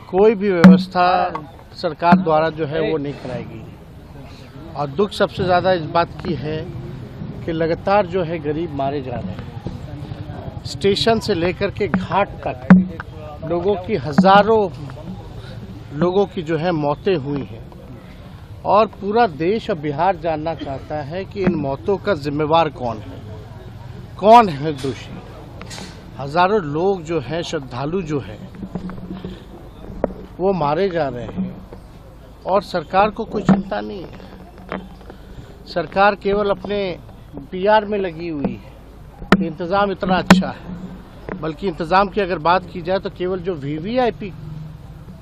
कोई भी व्यवस्था सरकार द्वारा जो है वो नहीं कराएगी। और दुख सबसे ज़्यादा इस बात की है कि लगातार जो है गरीब मारे जा रहे हैं। स्टेशन से लेकर के घाट तक लोगों की हज़ारों लोगों की जो है मौतें हुई हैं और पूरा देश और बिहार जानना चाहता है कि इन मौतों का जिम्मेवार कौन है दोषी। हज़ारों लोग जो हैं, श्रद्धालु जो हैं, वो मारे जा रहे हैं और सरकार को कोई चिंता नहीं है। सरकार केवल अपने पीआर में लगी हुई है। इंतज़ाम इतना अच्छा है, बल्कि इंतज़ाम की अगर बात की जाए तो केवल जो वीवीआईपी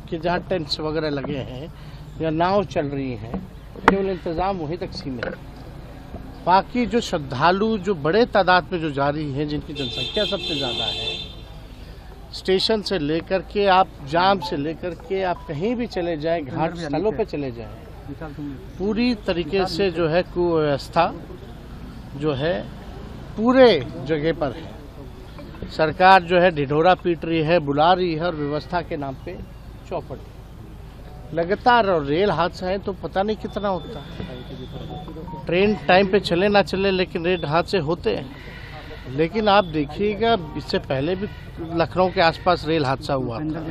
के जहाँ टेंट्स वगैरह लगे हैं या नाव चल रही हैं, केवल इंतज़ाम वहीं तक सीमित है। बाकी जो श्रद्धालु जो बड़े तादाद में जो जा रही हैं, जिनकी जनसंख्या सबसे ज़्यादा है, स्टेशन से लेकर के आप जाम से लेकर के आप कहीं भी चले जाएं, घाट स्थलों पे चले जाएं, पूरी तरीके से जो है कुव्यवस्था जो है पूरे जगह पर है। सरकार जो है ढिढोरा पीट रही है, बुला रही है और व्यवस्था के नाम पे चौपट लगातार। और रेल हादसा है तो पता नहीं कितना होता है। ट्रेन टाइम पे चले ना चले, लेकिन रेल हादसे होते हैं। लेकिन आप देखिएगा, इससे पहले भी लखनऊ के आसपास रेल हादसा हुआ था।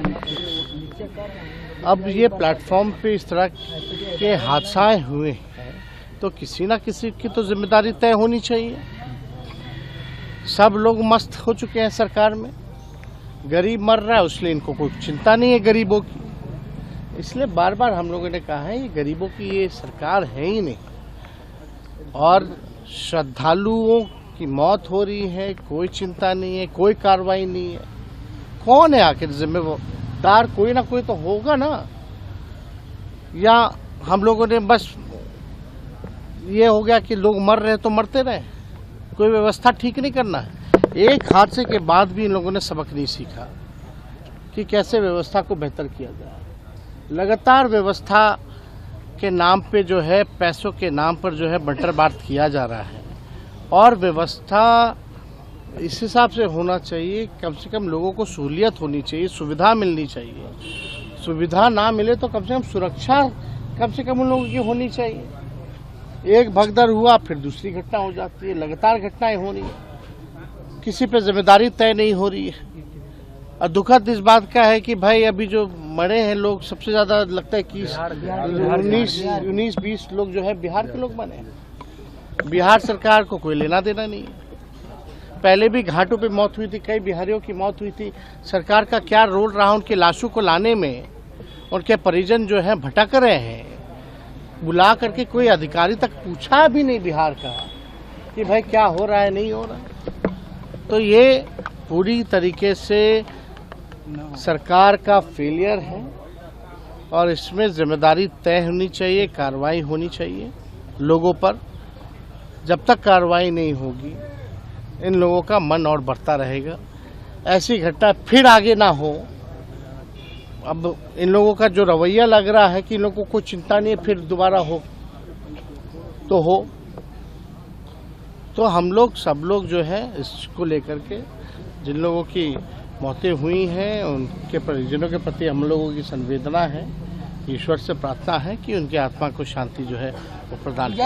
अब ये प्लेटफॉर्म पे इस तरह के हादसाएं हुए हैं तो किसी ना किसी की तो जिम्मेदारी तय होनी चाहिए। सब लोग मस्त हो चुके हैं सरकार में, गरीब मर रहा है उसलिए इनको कोई चिंता नहीं है गरीबों की। इसलिए बार बार हम लोगों ने कहा है ये गरीबों की ये सरकार है ही नहीं। और श्रद्धालुओं की मौत हो रही है, कोई चिंता नहीं है, कोई कार्रवाई नहीं है। कौन है आखिर जिम्मेदार? कोई ना कोई तो होगा ना। या हम लोगों ने बस ये हो गया कि लोग मर रहे तो मरते रहे, कोई व्यवस्था ठीक नहीं करना है। एक हादसे के बाद भी इन लोगों ने सबक नहीं सीखा कि कैसे व्यवस्था को बेहतर किया जाए। लगातार व्यवस्था के नाम पे जो है, पैसों के नाम पर जो है बंटर बांट किया जा रहा है। और व्यवस्था इस हिसाब से होना चाहिए, कम से कम लोगों को सहूलियत होनी चाहिए, सुविधा मिलनी चाहिए। सुविधा ना मिले तो कम से कम सुरक्षा कम से कम उन लोगों की होनी चाहिए। एक भगदड़ हुआ फिर दूसरी घटना हो जाती है, लगातार घटनाएं हो रही है, किसी पे जिम्मेदारी तय नहीं हो रही है। और दुखद इस बात का है कि भाई अभी जो मरे हैं लोग, सबसे ज्यादा लगता है कि 19-20 लोग जो है बिहार के लोग मरे हैं। बिहार सरकार को कोई लेना देना नहीं है। पहले भी घाटों पे मौत हुई थी, कई बिहारियों की मौत हुई थी। सरकार का क्या रोल रहा उनकी लाशों को लाने में? उनके परिजन जो है भटक रहे हैं। बुला करके कोई अधिकारी तक पूछा भी नहीं बिहार का कि भाई क्या हो रहा है, नहीं हो रहा। तो ये पूरी तरीके से सरकार का फेलियर है और इसमें जिम्मेदारी तय होनी चाहिए, कार्रवाई होनी चाहिए लोगों पर। जब तक कार्रवाई नहीं होगी इन लोगों का मन और बढ़ता रहेगा। ऐसी घटना फिर आगे ना हो। अब इन लोगों का जो रवैया लग रहा है कि इन लोगों को कोई चिंता नहीं है, फिर दोबारा हो तो हो। तो हम लोग सब लोग जो है इसको लेकर के, जिन लोगों की मौतें हुई हैं उनके परिजनों के प्रति हम लोगों की संवेदना है। ईश्वर से प्रार्थना है कि उनकी आत्मा को शांति जो है वो प्रदान करें।